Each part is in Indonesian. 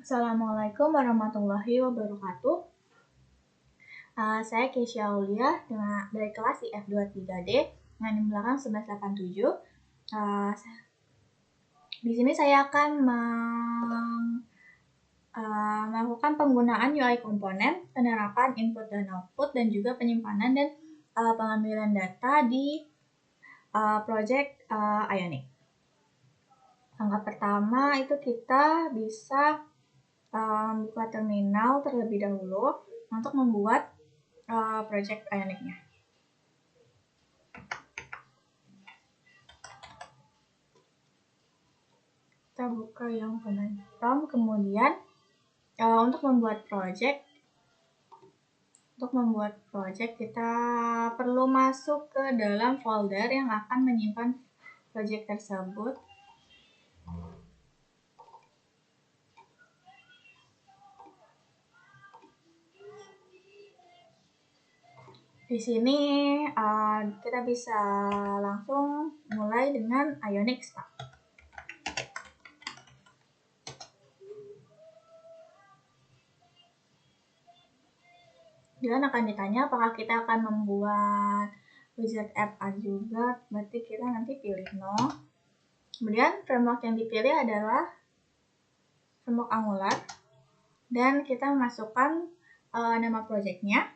Assalamualaikum warahmatullahi wabarakatuh. Saya Keisha Aulia dari kelas IF23D dengan NIM belakang 1187. Di sini saya akan melakukan penggunaan UI komponen, penerapan input dan output, dan juga penyimpanan dan pengambilan data di project Ionic. Langkah pertama itu kita bisa buka terminal terlebih dahulu untuk membuat project Ionic-nya. Kita buka yang command prompt, kemudian untuk membuat project kita perlu masuk ke dalam folder yang akan menyimpan project tersebut. Di sini kita bisa langsung mulai dengan Ionic Stack. Dan akan ditanya apakah kita akan membuat wizard app juga, berarti kita nanti pilih no. Kemudian framework yang dipilih adalah framework Angular, dan kita masukkan nama projectnya,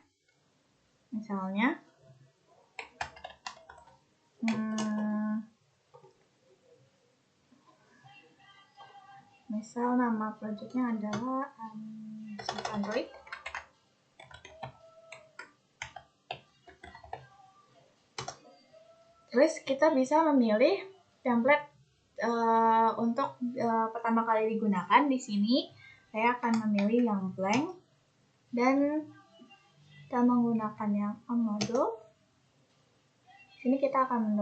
misalnya misal nama projectnya adalah Android. Terus kita bisa memilih template untuk pertama kali digunakan. Di sini saya akan memilih yang blank dan kita menggunakan yang on module. Di sini kita akan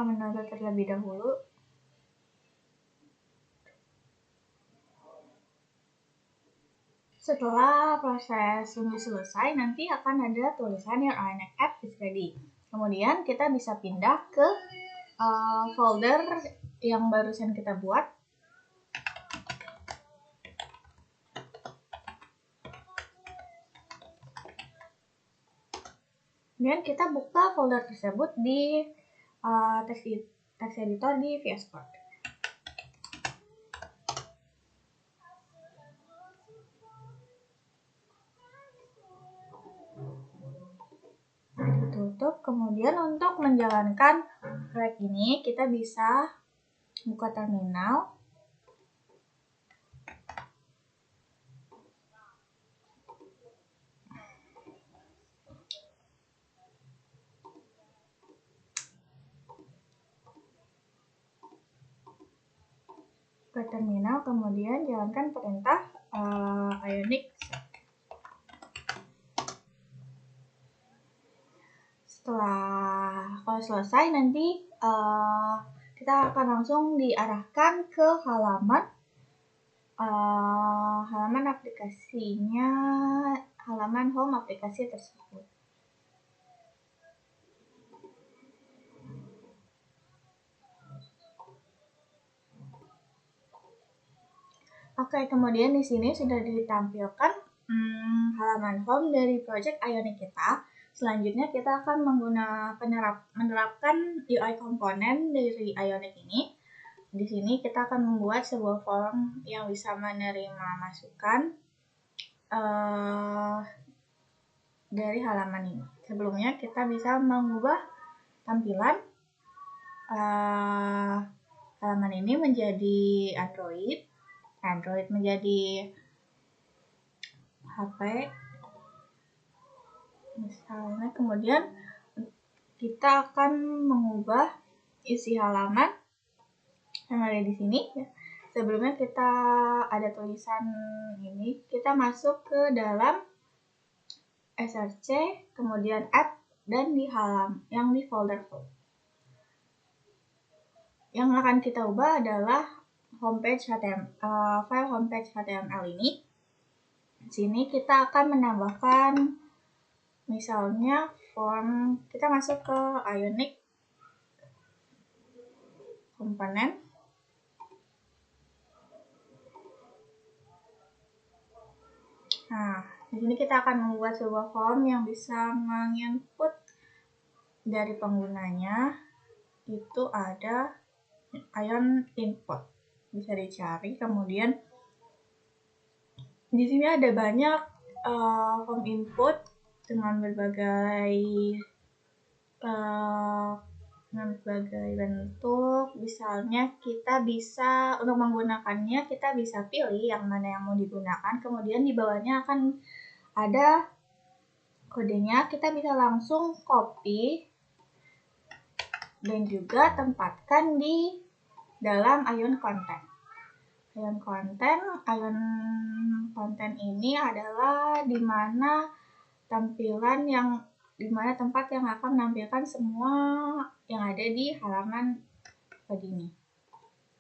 mendownload terlebih dahulu. Setelah proses ini selesai, nanti akan ada tulisan Your Ionic app is ready. Kemudian kita bisa pindah ke folder yang barusan kita buat. Kemudian kita buka folder tersebut di text editor di VS Code. Tutup. Kemudian untuk menjalankan proyek ini kita bisa buka terminal. Kemudian jalankan perintah Ionic set. Kalau selesai nanti kita akan langsung diarahkan ke halaman aplikasinya, halaman home aplikasi tersebut. Oke, kemudian di sini sudah ditampilkan halaman home dari project Ionic kita. Selanjutnya kita akan menerapkan UI komponen dari Ionic ini. Di sini kita akan membuat sebuah form yang bisa menerima masukan dari halaman ini. Sebelumnya kita bisa mengubah tampilan halaman ini menjadi Android menjadi HP, misalnya. Kemudian kita akan mengubah isi halaman yang ada di sini. Sebelumnya kita ada tulisan ini, kita masuk ke dalam src, kemudian app, dan di yang di folder home. Yang akan kita ubah adalah file homepage HTML ini. Di sini kita akan menambahkan misalnya form, kita masuk ke Ionic. komponen. Nah, di sini kita akan membuat sebuah form yang bisa menginput dari penggunanya. Itu ada ion input. Bisa dicari. Kemudian di sini ada banyak form input dengan berbagai bentuk. Misalnya kita bisa, untuk menggunakannya kita bisa pilih yang mana yang mau digunakan. Kemudian di bawahnya akan ada kodenya. Kita bisa langsung copy dan juga tempatkan di dalam ion content. Ion content ini adalah dimana tempat yang akan menampilkan semua yang ada di halaman ini.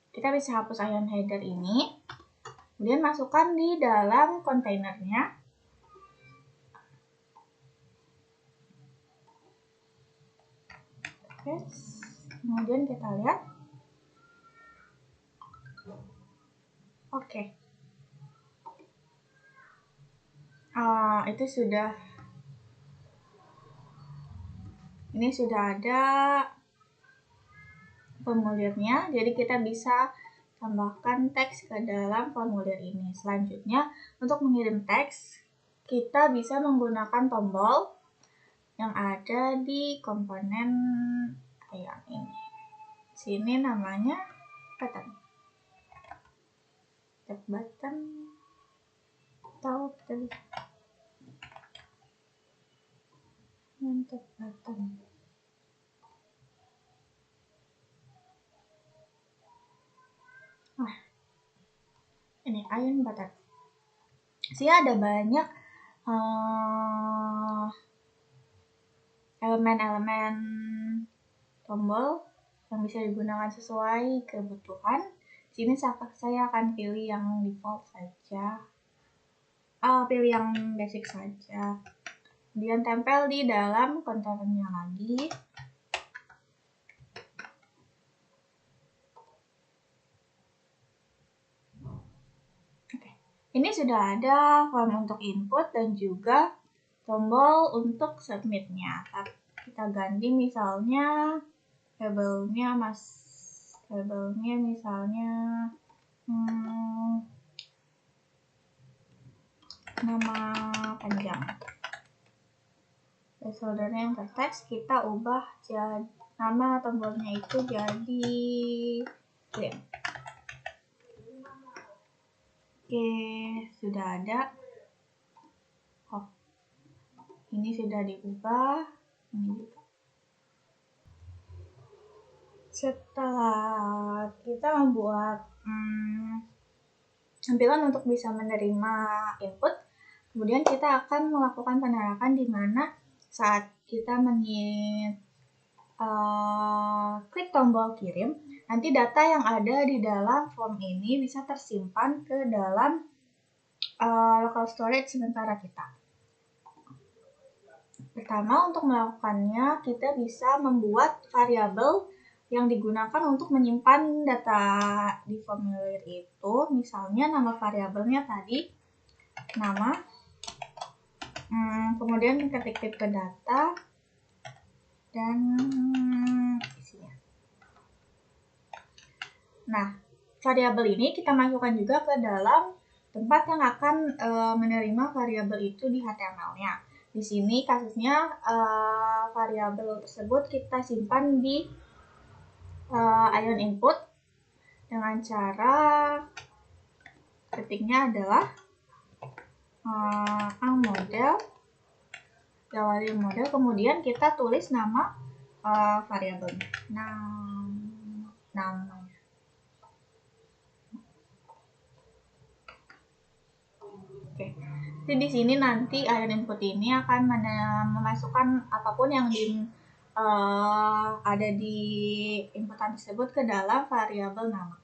Kita bisa hapus ion header ini, kemudian masukkan di dalam kontainernya. Kemudian kita lihat. Oke. Itu sudah. Ini sudah ada formulirnya, jadi kita bisa tambahkan teks ke dalam formulir ini. Selanjutnya, untuk mengirim teks, kita bisa menggunakan tombol yang ada di komponen ion ini. Sini namanya button. Tap button atau tap button. Ini ion button. Sini ada banyak elemen-elemen tombol yang bisa digunakan sesuai kebutuhan. Di sini saya akan pilih yang default saja. Pilih yang basic saja. Kemudian tempel di dalam kontainernya lagi. Oke. Ini sudah ada form untuk input dan juga tombol untuk submitnya. Kita ganti misalnya labelnya misalnya nama panjang. Placeholdernya yang teks kita ubah jadi nama tombolnya itu jadi clean. Oke, sudah ada. Ini sudah diubah. Ini juga. Setelah kita membuat tampilan untuk bisa menerima input, kemudian kita akan melakukan penerapan di mana saat kita klik tombol kirim, nanti data yang ada di dalam form ini bisa tersimpan ke dalam local storage sementara kita. Pertama, untuk melakukannya, kita bisa membuat variabel yang digunakan untuk menyimpan data di formulir itu. Misalnya nama variabelnya tadi, nama, kemudian ketik tipe data, dan isinya. Nah, variabel ini kita masukkan juga ke dalam tempat yang akan menerima variabel itu di HTML-nya. Di sini kasusnya variabel tersebut kita simpan di ion input dengan cara ketiknya adalah model, awali model, kemudian kita tulis nama variabelnya, namanya. Oke. Jadi di sini nanti ion input ini akan memasukkan apapun yang ada di inputan tersebut ke dalam variabel nama.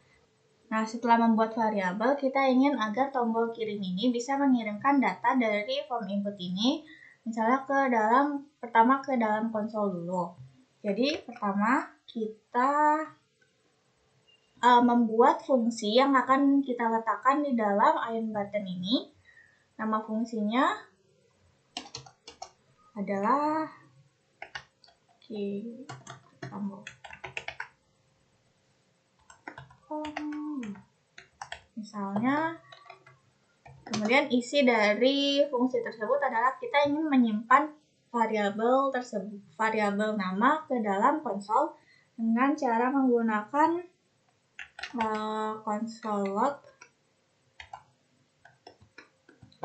Nah, setelah membuat variabel, kita ingin agar tombol kirim ini bisa mengirimkan data dari form input ini, misalnya pertama ke dalam konsol dulu. Jadi, pertama kita membuat fungsi yang akan kita letakkan di dalam ion button ini. Nama fungsinya adalah misalnya, kemudian isi dari fungsi tersebut adalah kita ingin menyimpan variabel nama ke dalam konsol dengan cara menggunakan console log.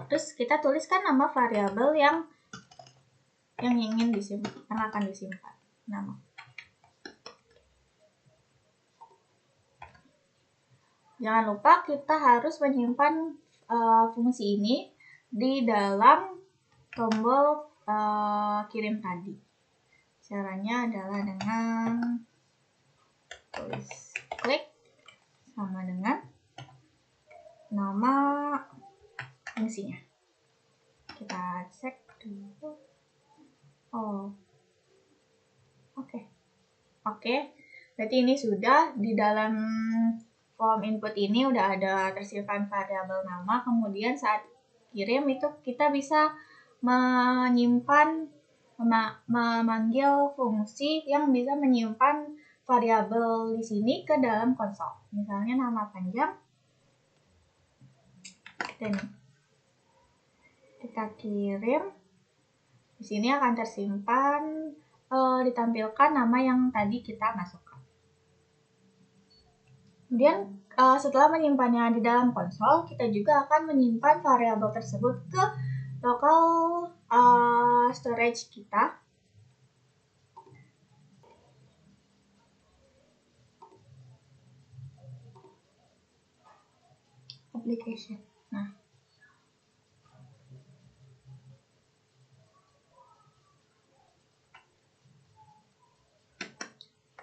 Terus kita tuliskan nama variabel yang ingin disimpan, yang akan disimpan nama. Jangan lupa kita harus menyimpan fungsi ini di dalam tombol kirim tadi. Caranya adalah dengan tulis klik sama dengan nama fungsinya. Kita cek dulu. Oke. Berarti ini sudah di dalam form input ini udah ada tersimpan variabel nama. Kemudian saat kirim itu kita bisa memanggil fungsi yang bisa menyimpan variabel di sini ke dalam konsol. Misalnya nama panjang. Kita kirim. Di sini akan tersimpan, ditampilkan nama yang tadi kita masukkan. Kemudian setelah menyimpannya di dalam konsol, kita juga akan menyimpan variabel tersebut ke local storage kita. Application. Nah,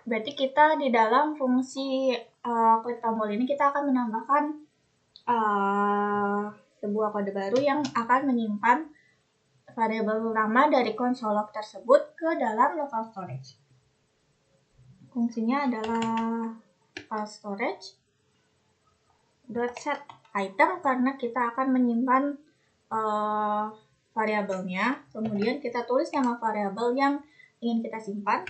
berarti kita di dalam fungsi klik tombol ini kita akan menambahkan sebuah kode baru yang akan menyimpan variabel nama dari console log tersebut ke dalam local storage. Fungsinya adalah file storage .set item karena kita akan menyimpan variabelnya. Kemudian kita tulis nama variabel yang ingin kita simpan.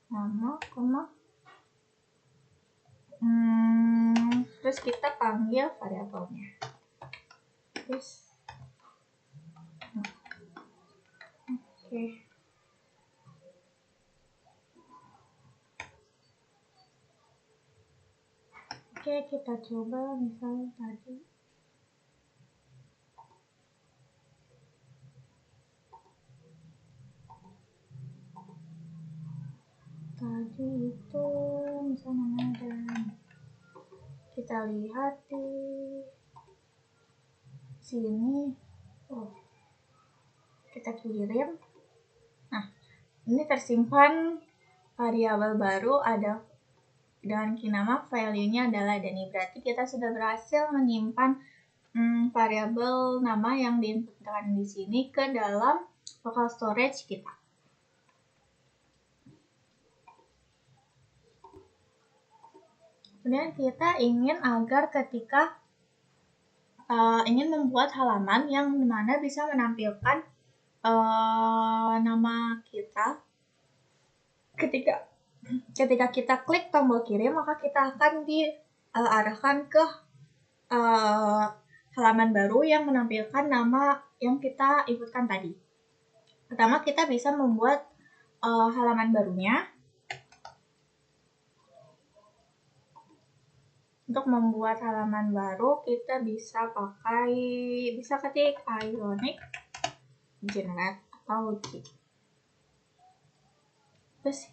Nama, terus kita panggil variabelnya. Terus, Oke, kita coba misalnya tadi. Itu misalnya dan kita lihat di sini. Kita kirim. Nah, ini tersimpan variabel baru ada dengan nama value-nya adalah Dani. Berarti kita sudah berhasil menyimpan variabel nama yang diinputkan di sini ke dalam local storage kita. Kemudian kita ingin agar ketika ingin membuat halaman yang dimana bisa menampilkan nama kita, ketika kita klik tombol kirim maka kita akan diarahkan ke halaman baru yang menampilkan nama yang kita inputkan tadi. Pertama kita bisa membuat halaman barunya. Untuk membuat halaman baru kita bisa ketik Ionic Generate atau G. Terus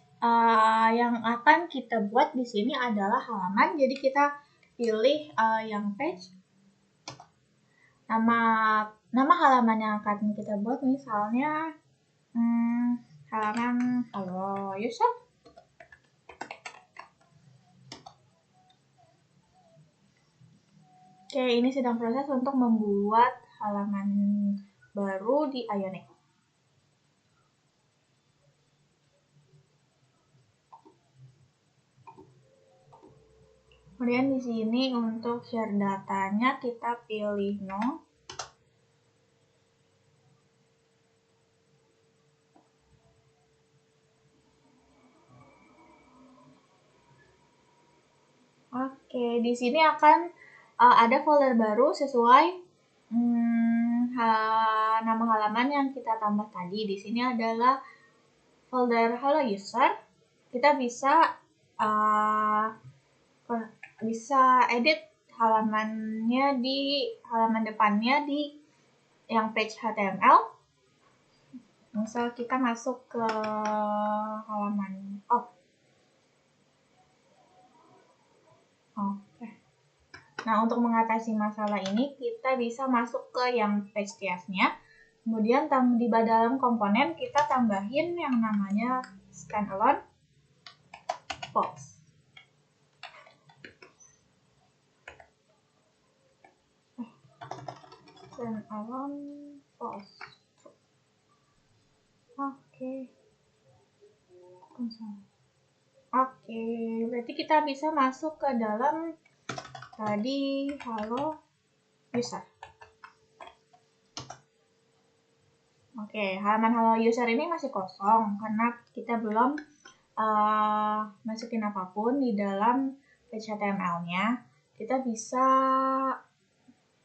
yang akan kita buat di sini adalah halaman. Jadi kita pilih yang page. Nama halaman yang akan kita buat misalnya halaman Halo Yusuf. Oke, ini sedang proses untuk membuat halaman baru di Ionic. Kemudian di sini untuk share datanya kita pilih no. Oke, di sini akan ada folder baru sesuai nama halaman yang kita tambah tadi. Di sini adalah folder Hello User. Kita bisa edit halamannya di halaman depannya di yang page HTML. Misal kita masuk ke halaman Oke. Nah, untuk mengatasi masalah ini, kita bisa masuk ke yang page.js-nya. Kemudian di dalam komponen kita tambahin yang namanya standalone post. Standalone post. Oke. Oke, berarti kita bisa masuk ke dalam tadi Hello User. Oke, halaman Hello User ini masih kosong karena kita belum masukin apapun di dalam page HTML-nya. Kita bisa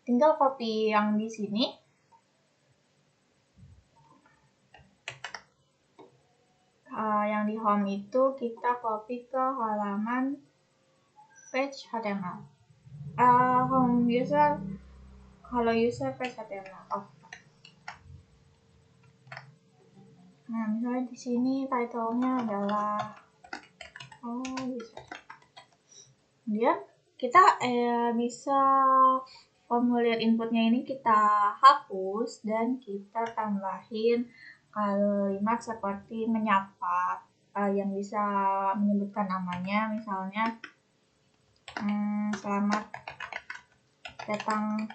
tinggal copy yang di sini. Yang di home itu kita copy ke halaman page HTML. Home user, Hello User page HTML. Nah, misalnya di sini title-nya adalah user. Kemudian kita bisa formulir inputnya ini kita hapus dan kita tambahin kalimat seperti menyapa yang bisa menyebutkan namanya, misalnya selamat datang,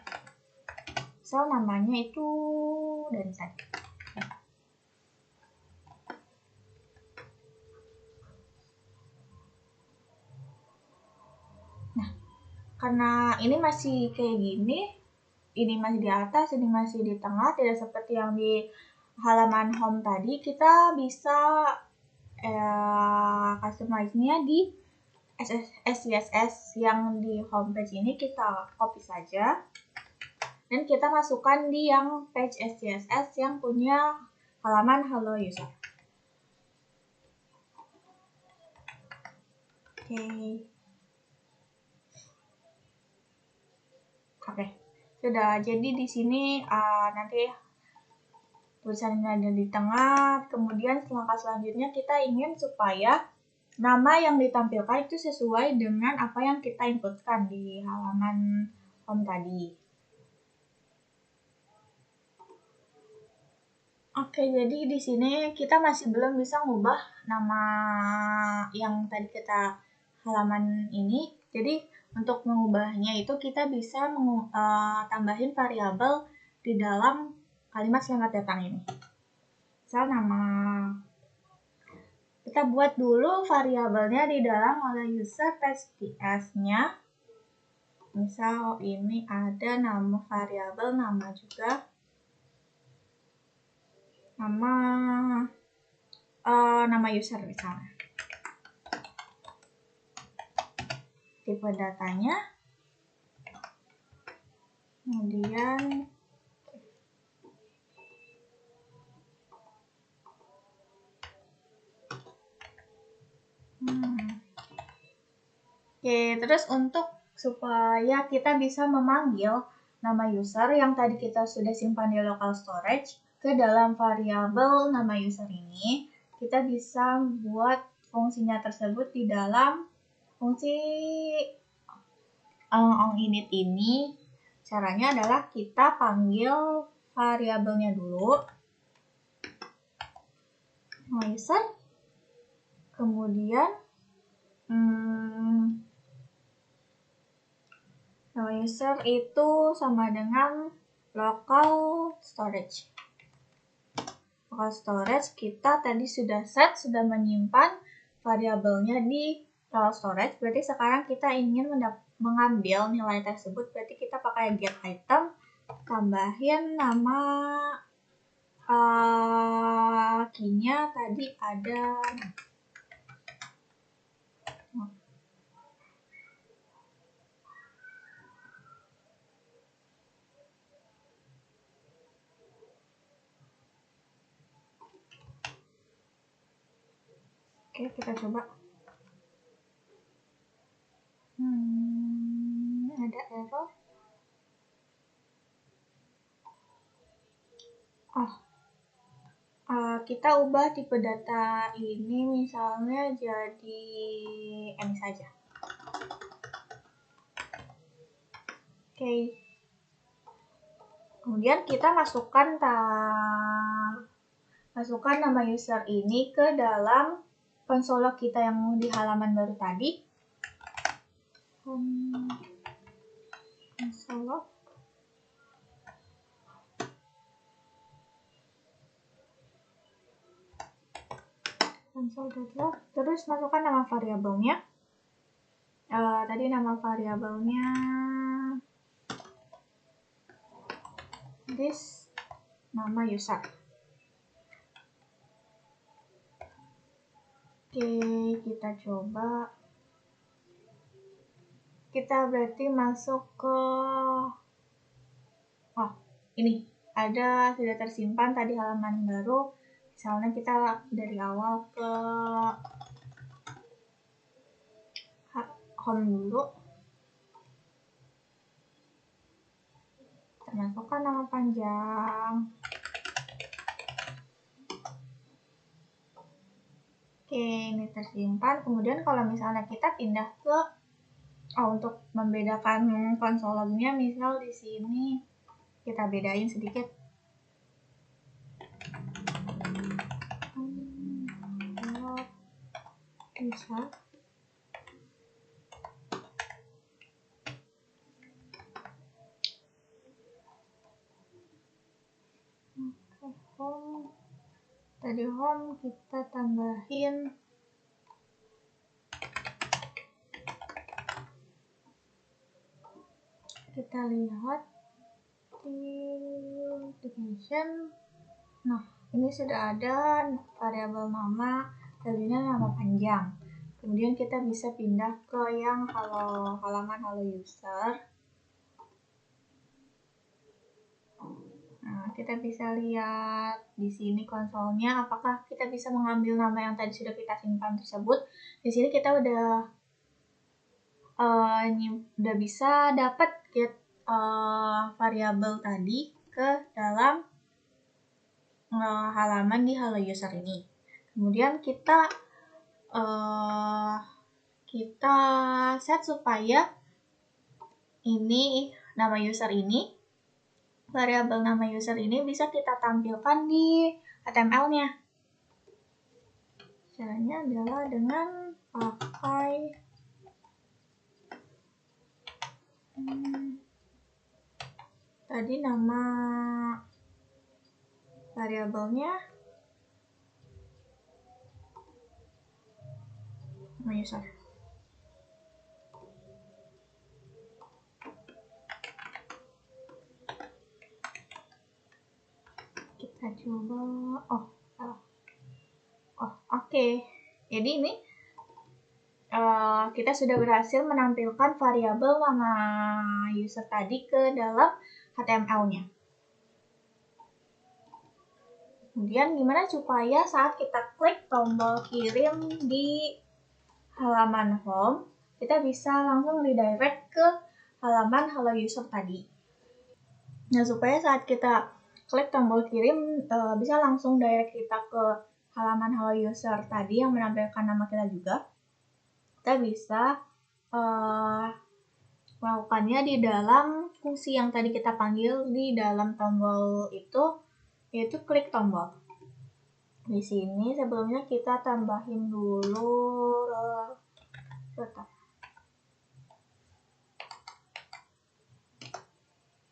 namanya itu dan tadi. Nah, karena ini masih kayak gini, ini masih di atas, ini masih di tengah, tidak seperti yang di halaman home tadi, kita bisa customize-nya di SCSS yang di homepage ini kita copy saja dan kita masukkan di yang page SCSS yang punya halaman Hello User. Oke. Sudah. Jadi di sini nanti tulisannya ada di tengah. Kemudian langkah selanjutnya kita ingin supaya nama yang ditampilkan itu sesuai dengan apa yang kita inputkan di halaman home tadi. Oke, jadi di sini kita masih belum bisa ngubah nama yang tadi kita halaman ini. Jadi untuk mengubahnya itu kita bisa tambahin variabel di dalam kalimat selamat datang ini. Misal nama, kita buat dulu variabelnya di dalam Hello User page.js-nya. Misal ini ada nama variabel nama juga. Nama user misalnya. Tipe datanya. Kemudian Oke, terus untuk supaya kita bisa memanggil nama user yang tadi kita sudah simpan di local storage ke dalam variabel nama user ini, kita bisa buat fungsinya tersebut di dalam fungsi onInit ini. Caranya adalah kita panggil variabelnya dulu, nama user, kemudian nama user itu sama dengan local storage. Local storage kita tadi sudah menyimpan variabelnya di storage, berarti sekarang kita ingin mengambil nilai tersebut, berarti kita pakai get item, tambahin nama key-nya tadi ada Oke, kita coba. Ada error. Kita ubah tipe data ini misalnya jadi ini saja. Oke. Kemudian kita masukkan nama user ini ke dalam konsol kita yang di halaman baru tadi. Konsol. Console.log, terus masukkan nama variabelnya. Tadi nama variabelnya this, nama user. Oke, kita coba. Kita berarti masuk ke ini ada sudah tersimpan tadi halaman baru. Misalnya kita dari awal ke home dulu. Kita masukkan nama panjang. Oke, ini tersimpan. Kemudian kalau misalnya kita pindah ke untuk membedakan konsol lognya, misal di sini kita bedain sedikit. Bisa. Home. Tadi home kita tambahin kita lihat di definition. Nah, ini sudah ada variabel nama, tadinya nama panjang. Kemudian kita bisa pindah ke yang halaman hello user. Nah, kita bisa lihat di sini konsolnya, apakah kita bisa mengambil nama yang tadi sudah kita simpan tersebut. Di sini kita udah bisa dapat get variabel tadi ke dalam halaman di hello user ini. Kemudian kita set supaya ini nama user ini, variabel nama user ini bisa kita tampilkan di HTML-nya. Caranya adalah dengan pakai tadi nama variabelnya nama user. Kita coba. Oke. Jadi ini kita sudah berhasil menampilkan variabel nama user tadi ke dalam HTML-nya. Kemudian gimana supaya saat kita klik tombol kirim di halaman home, kita bisa langsung redirect ke halaman hello user tadi. Nah, supaya saat kita klik tombol kirim bisa langsung direct kita ke halaman hello user tadi yang menampilkan nama kita juga. Kita bisa melakukannya di dalam fungsi yang tadi kita panggil di dalam tombol itu, yaitu klik tombol. Di sini sebelumnya kita tambahin dulu router.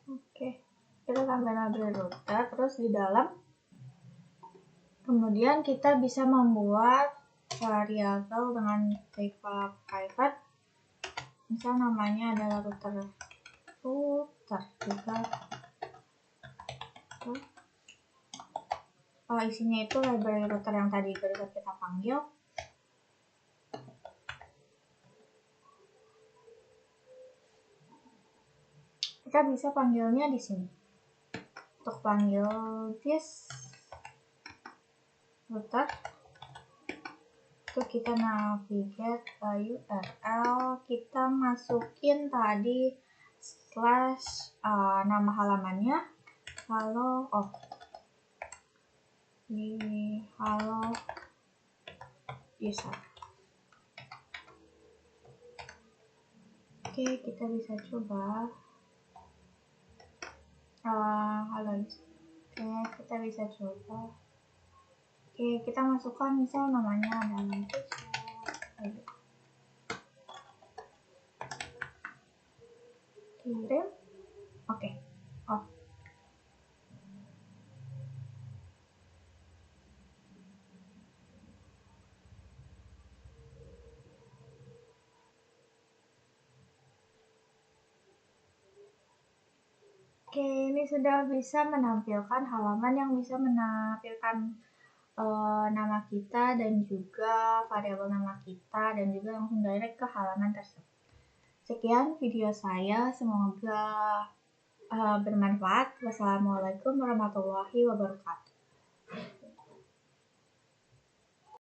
Oke, kita tambahin router, terus di dalam. Kemudian kita bisa membuat variabel dengan tipe private. Misal namanya adalah router juga. Isinya itu library router yang tadi baru kita panggil. Kita bisa panggilnya di sini. Untuk panggil this router, itu kita navigate ke URL, kita masukin tadi slash nama halamannya halo user. Oke, kita bisa coba halo user. Oke, kita bisa coba. Oke, kita masukkan misal namanya adalah kirim. Oke. Oke, ini sudah bisa menampilkan halaman yang bisa menampilkan nama kita dan juga variabel nama kita dan juga langsung direct ke halaman tersebut. Sekian video saya, semoga bermanfaat. Wassalamualaikum warahmatullahi wabarakatuh.